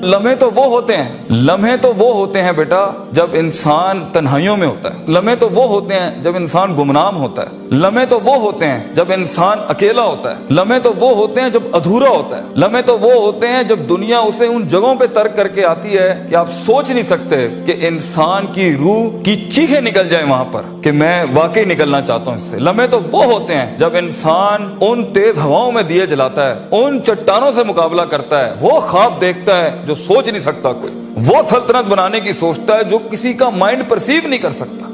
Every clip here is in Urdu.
لمحے تو وہ ہوتے ہیں بیٹا جب انسان تنہائیوں میں ہوتا ہے. لمحے تو وہ ہوتے ہیں جب انسان گمنام ہوتا ہے. لمحے تو وہ ہوتے ہیں جب انسان اکیلا ہوتا ہے. لمحے تو وہ ہوتے ہیں جب ادھورا ہوتا ہے. لمحے تو وہ ہوتے ہیں جب دنیا اسے ان جگہوں پہ ترک کر کے آتی ہے کہ آپ سوچ نہیں سکتے کہ انسان کی روح کی چیخیں نکل جائیں وہاں پر کہ میں واقعی نکلنا چاہتا ہوں اس سے. لمحے تو وہ ہوتے ہیں جب انسان ان تیز ہواؤں میں دیے جلاتا ہے, ان چٹانوں سے مقابلہ کرتا ہے, وہ خواب دیکھتا ہے جو سوچ نہیں سکتا کوئی, وہ سلطنت بنانے کی سوچتا ہے جو کسی کا مائنڈ پرسیو نہیں کر سکتا,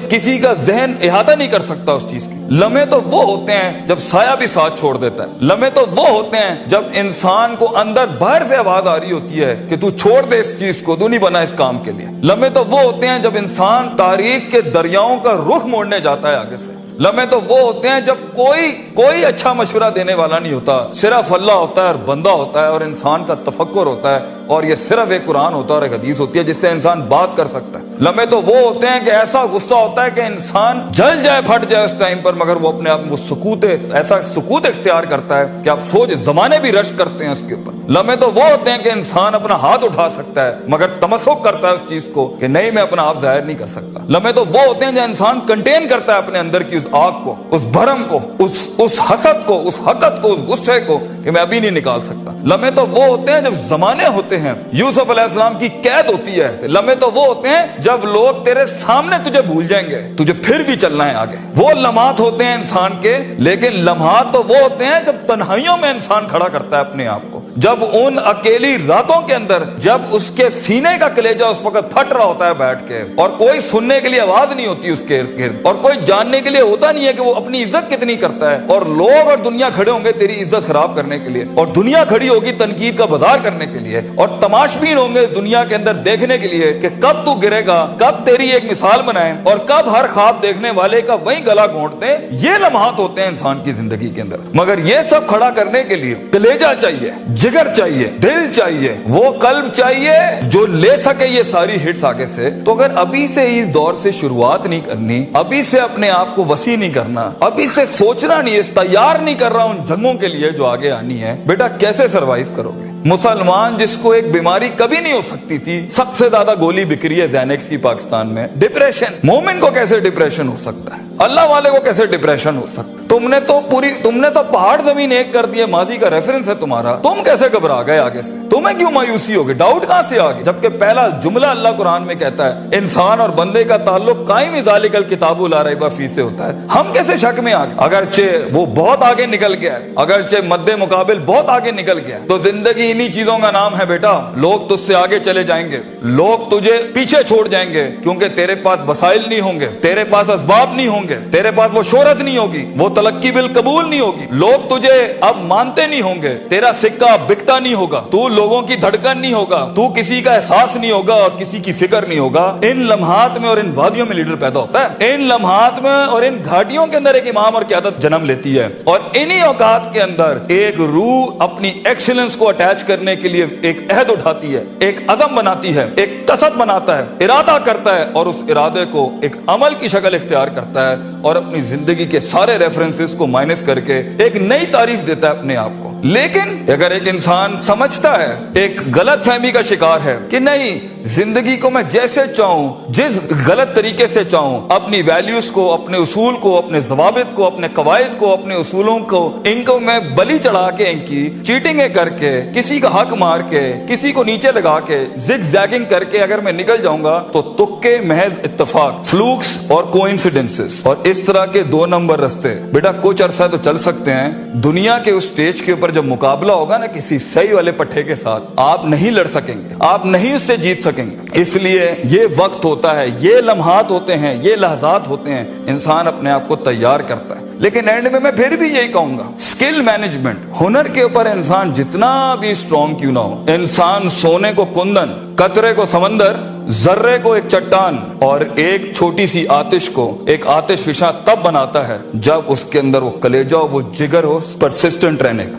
کسی کا ذہن احاطہ نہیں کر سکتا اس چیز کی. لمحے تو وہ ہوتے ہیں جب سایہ بھی ساتھ چھوڑ دیتا ہے. لمحے تو وہ ہوتے ہیں جب انسان کو اندر باہر سے آواز آ رہی ہوتی ہے کہ تو چھوڑ دے اس چیز کو, تو نہیں بنا اس کام کے لیے. لمحے تو وہ ہوتے ہیں جب انسان تاریخ کے دریاؤں کا رخ موڑنے جاتا ہے آگے سے. لمحے تو وہ ہوتے ہیں جب کوئی اچھا مشورہ دینے والا نہیں ہوتا, صرف اللہ ہوتا ہے اور بندہ ہوتا ہے اور انسان کا تفکر ہوتا ہے, اور یہ صرف ایک قرآن ہوتا ہے اور ایک حدیث ہوتی ہے جس سے انسان بات کر سکتا ہے. لمحے تو وہ ہوتے ہیں کہ ایسا غصہ ہوتا ہے کہ انسان جل جائے, پھٹ جائے اس ٹائم پر, مگر وہ اپنے آپ کو ایسا سکوت اختیار کرتا ہے کہ آپ سوچ زمانے بھی رشک کرتے ہیں اس کے اوپر. لمحے تو وہ ہوتے ہیں کہ انسان اپنا ہاتھ اٹھا سکتا ہے مگر تمسک کرتا ہے اس چیز کو کہ نہیں, میں اپنا آپ ظاہر نہیں کر سکتا. لمحے تو وہ ہوتے ہیں جو انسان کنٹین کرتا ہے اپنے اندر کی اس آگ کو, اس بھرم کو, اس حسد کو, اس حقد کو, اس غصے کو کہ میں ابھی نہیں نکال سکتا. لمحے تو وہ ہوتے ہیں جب زمانے ہوتے ہیں, یوسف علیہ السلام کی قید ہوتی ہے. لمحے تو وہ ہوتے ہیں جب لوگ تیرے سامنے تجھے بھول جائیں گے, تجھے پھر بھی چلنا ہے آگے. وہ لمحات ہوتے ہیں انسان کے. لیکن لمحات تو وہ ہوتے ہیں جب تنہائیوں میں انسان کھڑا کرتا ہے اپنے آپ کو, جب ان اکیلی راتوں کے اندر, جب اس کے سینے کا کلیجہ اس وقت پھٹ رہا ہوتا ہے بیٹھ کے, اور کوئی سننے کے لیے آواز نہیں ہوتی اس کے ارد گرد, اور کوئی جاننے کے لیے ہوتا نہیں ہے کہ وہ اپنی عزت کتنی کرتا ہے, اور لوگ اور دنیا کھڑے ہوں گے تیری عزت خراب کرنے کے لیے, اور دنیا کھڑی ہوگی تنقید کا بازار کرنے کے لیے, اور تماشبین ہوں گے اس دنیا کے اندر دیکھنے کے لیے کہ کب تو گرے گا, کب تیری ایک مثال بنائیں, اور کب ہر خواب دیکھنے والے کا وہیں گلا گھونٹ دیں. یہ لمحات ہوتے ہیں انسان کی زندگی کے اندر. مگر یہ سب کھڑا کرنے کے لیے کلیجہ چاہیے, جگر چاہیے, دل چاہیے, وہ قلب چاہیے جو لے سکے یہ ساری ہٹس آگے سے. تو اگر ابھی سے اس دور سے شروعات نہیں کرنی, ابھی سے اپنے آپ کو وسیع نہیں کرنا, ابھی سے سوچنا نہیں, تیار نہیں کر رہا ان جنگوں کے لیے جو آگے آنی ہے, بیٹا کیسے سروائیو کرو گے؟ مسلمان جس کو ایک بیماری کبھی نہیں ہو سکتی تھی, سب سے زیادہ گولی بکری ہے زینکس کی پاکستان میں, ڈپریشن. مومن کو کیسے ڈپریشن ہو سکتا ہے؟ اللہ والے کو کیسے ڈپریشن ہو سکتا ہے؟ تم نے تو پہاڑ زمین ایک کر دیے, ماضی کا ریفرنس ہے تمہارا, تم کیسے گھبرا گئے آگے سے؟ تمہیں کیوں مایوسی ہوگی؟ ڈاؤٹ کہاں سے آگے؟ جبکہ پہلا جملہ اللہ قرآن میں کہتا ہے انسان اور بندے کا تعلق قائم ذالک الکتاب لا ریب فیہ سے ہوتا ہے. ہم کیسے شک میں آگے؟ اگرچہ وہ بہت آگے نکل گیا ہے, اگرچہ مد مقابل بہت آگے نکل گیا ہے, تو زندگی انہی چیزوں کا نام ہے بیٹا. لوگ تجھ سے آگے چلے جائیں گے, لوگ تجھے پیچھے چھوڑ جائیں گے, کیونکہ تیرے پاس وسائل نہیں ہوں گے, تیرے پاس اسباب نہیں ہوں گے, تیرے پاس وہ شہرت نہیں ہوگی, وہ تلقی بالقبول نہیں ہوگی, لوگ تجھے اب مانتے نہیں ہوں گے, تیرا سکہ بکتا نہیں ہوگا, تو لوگوں کی دھڑکن نہیں ہوگا, تو کسی کا احساس نہیں ہوگا اور کسی کی فکر نہیں ہوگا. ان لمحات میں اور ان وادیوں میں لیڈر پیدا ہوتا ہے. ان لمحات میں اور ان گھاٹیوں کے اندر ایک امام اور قیادت جنم لیتی ہے, اور انہی اوقات کے اندر ایک روح اپنی ایکسیلنس کو اٹیچ کرنے کے لیے ایک عہد اٹھاتی ہے, ایک عزم بناتی ہے, ایک قصد بناتا ہے, ارادہ کرتا ہے, اور اس ارادے کو ایک عمل کی شکل اختیار کرتا ہے, اور اپنی زندگی کے سارے ریفرنسز کو مائنس کر کے ایک نئی تعریف دیتا ہے اپنے آپ کو. لیکن اگر ایک انسان سمجھتا ہے, ایک غلط فہمی کا شکار ہے کہ نہیں, زندگی کو میں جیسے چاہوں, جس غلط طریقے سے چاہوں, اپنی ویلیوز کو, اپنے اصول کو, اپنے ضوابط کو, اپنے قواعد کو, اپنے اصولوں کو, ان کو میں بلی چڑھا کے, ان کی چیٹنگیں کر کے, کسی کا حق مار کے, کسی کو نیچے لگا کے, زگ زیگنگ کر کے اگر میں نکل جاؤں گا تو تکے, محض اتفاق, فلوکس اور کوئنسیڈنسز, اور اس طرح کے 2 نمبر رستے بیٹا کچھ عرصہ تو چل سکتے ہیں. دنیا کے اس سٹیج کے اوپر جب مقابلہ ہوگا نا کسی صحیح والے پٹھے کے ساتھ, آپ نہیں لڑ سکیں گے, آپ نہیں اس سے جیت سکیں گے. اس لیے یہ وقت ہوتا ہے, یہ لمحات ہوتے ہیں, یہ لحظات ہوتے ہیں, انسان اپنے آپ کو تیار کرتا ہے. لیکن اینڈ میں پھر بھی یہی کہوں گا, سکل مینجمنٹ, ہنر کے اوپر انسان جتنا بھی اسٹرانگ کیوں نہ ہو, انسان سونے کو کندن, قطرے کو سمندر, ذرے کو ایک چٹان اور ایک چھوٹی سی آتش کو ایک آتش فشاں تب بناتا ہے جب اس کے اندر وہ کلیجہ, وہ جگر ہو پرسسٹنٹ رہنے کا.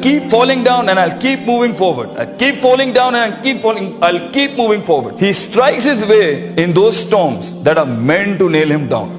keep falling down and I'll keep moving forward. I'll keep falling down and I'll keep moving forward. He strikes his way in those storms that are meant to nail him down.